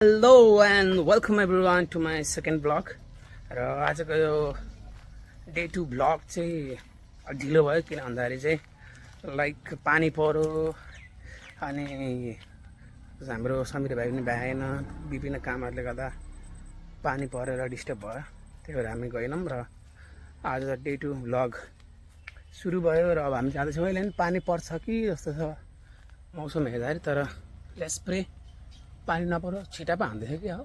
Hello and welcome everyone to my second vlog. र आजको यो डे 2 vlog चाहिँ ढिलो भयो किन भन्दाखेरि चाहिँ लाइक पानी पर्यो अनि हाम्रो समीर भाइ पनि भ्याएन विभिन्न कामहरुले गर्दा पानी परेर डिस्टर्ब भयो त्यही भएर हामी गएनौं र आज डे 2 vlog सुरु भयो र अब हामी जाँदैछौँ अहिले नि पानी पर्छ कि जस्तो छ मौसम हेर्दाखेरि तर लेट्स प्रे पानी नपरो छिटा पो हान्दैछ कि हो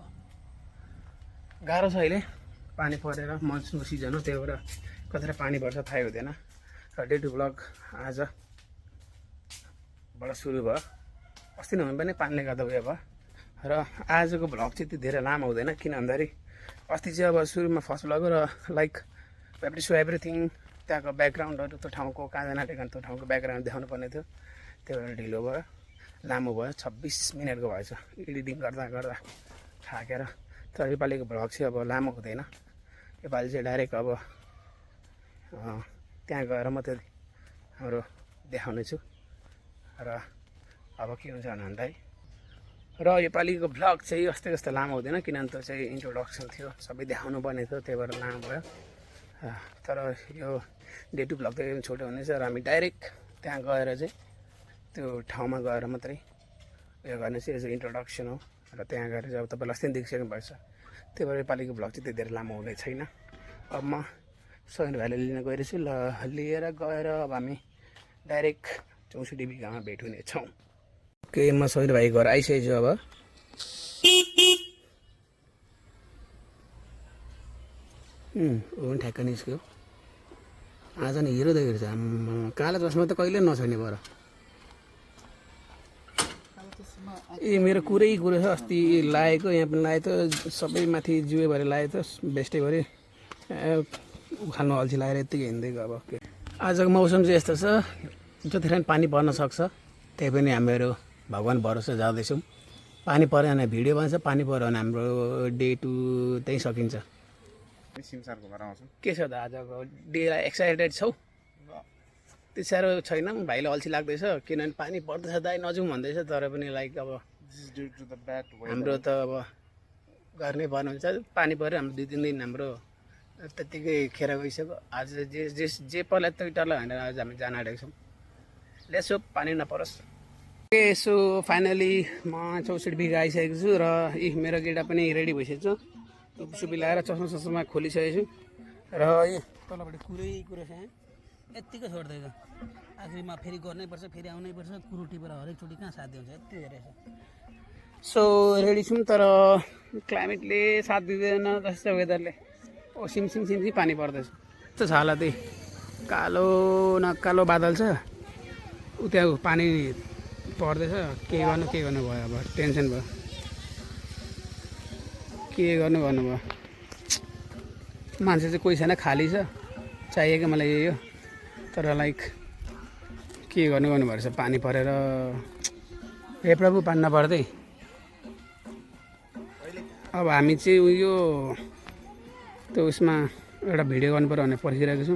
गाह्रो छ अहिले पानी परेर मनसुनको सिजन हो त्यही भएर कतिखेर पानी पर्छ थाहै हुँदैन र डे 2 vlog आज बाट सुरु भयो अस्ति नहुन पनि पानीले गर्दा उयो भयो र आजको भ्लग चाहिँ त्यति धेरै लामो हुँदैन किन भन्दाखेरि अस्ति चाहिँ अब सुरुमा फर्स्ट भ्लग र like we have to show everything त्यहाँको ब्याकग्राउन्डहरु त्यो ठाउँको कहाँ नाटेको त्यो ठाउँको ब्याकग्राउन्ड देखाउनु पर्ने थियो त्यही भएर ढिलो भयो लामो भयो 26 मिनेटको भएछ एडिटिङ गर्दा गर्दा थाकेर तर योपालिको भ्लग चाहिँ अब लामो हुँदैन योपालि चाहिँ डाइरेक्ट अब त्यहाँ गएर मात्रै हाम्रो देखाउने छु र अब के हुन्छ भन्दाखेरि र योपालिको भ्लग चाहिँ अस्ति जस्तो लामो हुँदैन किनभने त्यो चाहिँ इन्ट्रोडक्सन थियो सबै देखाउनु पर्ने थियो त्यही भएर लामो भयो तर यो डे 2 भ्लग चाहिँ छोटो हुनेछ र हामी डाइरेक्ट त्यहाँ गएर चाहिँ त्यो ठाउँमा गएर मात्रै उयो गर्ने चाहिँ एज इन्ट्रोडक्सन हो र त्यहाँ गएर चाहिँ अब तपाईँले अस्ति देखिसक्नु भएको छ त्यही भएर योपालिको भ्लग चाहिँ त्यति धेरै लामो हुने छैन अब म समीर भाइले लिन गइरहेछु ल लिएर गएर अब हामी डाइरेक्ट 64 बिघामा भेट हुनेछौँ ओके म समीर भाइ घर आइसकेछु अब ओन ठ्याक्क निस्क्यो आज नि हिरो देखेको छ कालो चस्मा त कहिले नछैने बर ए मेरो कुरै कुरो छ अस्ति लागेको यहाँ पनि लाए त सबै माथि जुए भएर लाए त बेस्टै भरे उखाल्नु अल्छी लागेर यतिकै हिँड्दै गयो अब के आजको मौसम चाहिँ यस्तो छ जतिखेर पनि पानी पर्न सक्छ त्यही पनि हामीहरू भगवान भरोसा जाँदैछौँ पानी परेन भने भिडियो बन्छ पानी पऱ्यो भने हाम्रो डे 2 त्यही सकिन्छ के छ त आजको डेलाई एक्साइटेड छौ त्यति साह्रो छैन भाइले अल्छी लाग्दैछ किनभने पानी पर्दैछ दाइ नजाउँ भन्दैछ तर पनि लाइक अब हाम्रो त अब गर्नै पर्ने हुन्छ पानी पऱ्यो हाम्रो 2-3 दिन हाम्रो त्यतिकै खेर गइसक्यो आज जे पर्ला त्यही टर्ला भनेर आज हामी जान आँटेको छौँ लेट्स होप पानी नपरोस् ओके सो फाइनली म 64 बिघा आइसकेको छु र मेरो गेडा पनि रेडी भइसकेको छु सुपी लगाएर चस्मा खोलिसकेको छु र तलबाट कुरै छ यत्तिकै छोड्दैछ आखिरमा फेरि गर्नैपर्छ फेरि आउनैपर्छ कुरो टिपेर हरेकचोटि कहाँ साथ दिन्छ यति धेरै छ सो रेडी छौँ तर क्लाइमेटले साथ दिँदैन जस्तो वेदरले ओ सिमसिम पानी पर्दैछ यस्तो छ होला त्यही कालो न कालो बादल छ उ त्यहाँ पानी पर्दैछ के गर्नु भयो अब टेन्सन भयो के गर्नु भयो मान्छे चाहिँ कोही छैन खाली छ चाहिएको मलाई यही हो तर लाइक के गर्नु भएको छ पानी परेर हे प्रभु पानी नपर्दै अब हामी चाहिँ उयो त्यो उसमा एउटा भिडियो गर्नु पर्यो भनेर पर्खिरहेको छु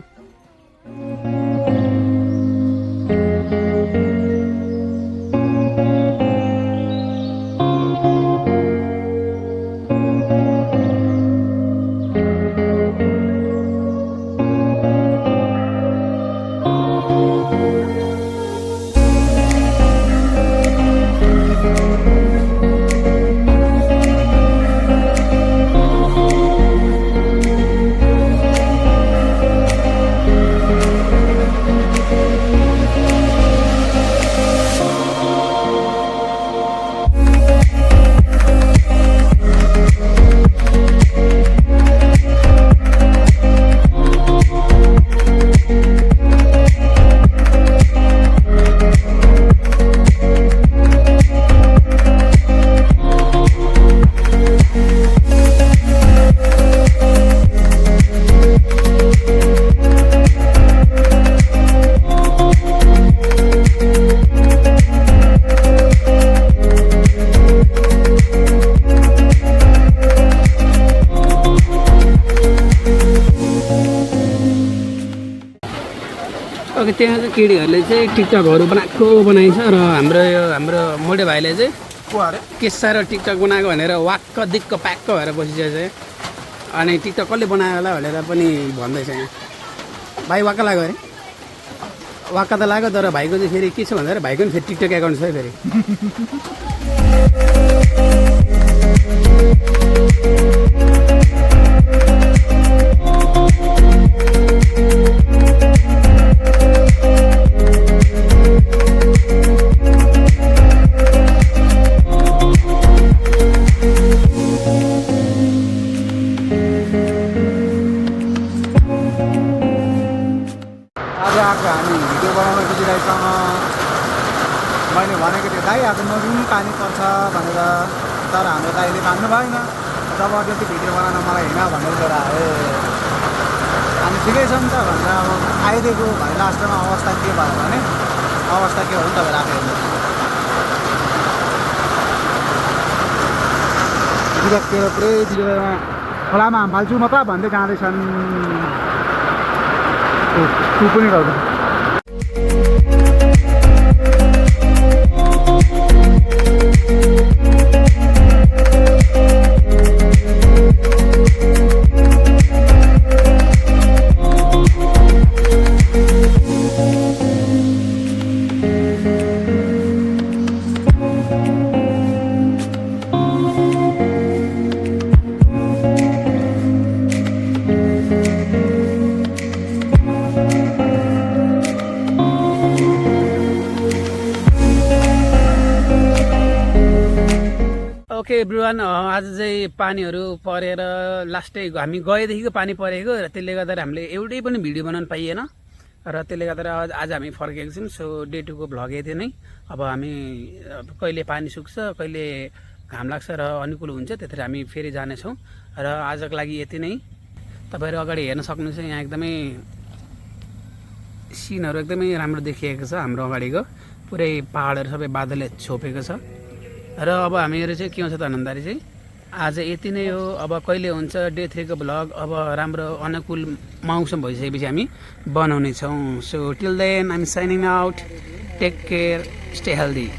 त्यहाँ चाहिँ केटीहरूले चाहिँ टिकटकहरू बनाइन्छ र हाम्रो मोटे भाइले चाहिँ के साह्रो टिकटक बनाएको भनेर वाक्क दिक्क प्याक्क भएर बसिसकेको छ। अनि टिकटक कसले बनायो होला भनेर पनि भन्दैछ यहाँ। भाइ वाक्क लाग्यो अरे? वाक्क त लाग्यो, तर भाइको चाहिँ फेरि के छ भन्दाखेरि भाइको पनि फेरि टिकटक एकाउन्ट छ है फेरि। मैले भनेको थिएँ दाइ आज नरुम पानी पर्छ भनेर, तर हाम्रो दाइले मान्नु भएन। जबरजस्ती भिडियो बनाउन मलाई हिँड भनेर लिएर आयो। अनि ठिकै छ नि त भनेर अब आइदिएको भने लास्टमा अवस्था के भयो भने अवस्था के हो नि तपाईँ राखेर हेर्नुहोस्। पुरै बिरुवामा खोलामा हाम फाल्छु म त भन्दै जाँदैछन्। ऊ पनि गाउँछ। ओके एभ्रिवान, आज चाहिँ पानीहरू परेर लास्टै हामी गएदेखिको पानी परेको र त्यसले गर्दा हामीले एउटै पनि भिडियो बनाउन पाइएन र त्यसले गर्दा आज हामी फर्केको छौँ। सो डे 2 को भ्लग यति नै। अब हामी कहिले पानी सुक्छ कहिले घाम लाग्छ र अनुकूल हुन्छ त्यतिखेर हामी फेरि जानेछौँ। र आजको लागि यति नै। तपाईँहरू अगाडि हेर्न सक्नुहुन्छ यहाँ एकदमै सिनहरू एकदमै राम्रो देखिएको छ। हाम्रो अगाडिको पुरै पहाडहरू सबै बादलले छोपेको छ। र अब हामीहरू चाहिँ के हुन्छ त भन्दाखेरि चाहिँ आज यति नै हो। अब कहिले हुन्छ डे 3 को भ्लग, अब राम्रो अनुकूल मौसम भइसकेपछि हामी बनाउने छौँ। So till then I am signing out. Take care, stay healthy.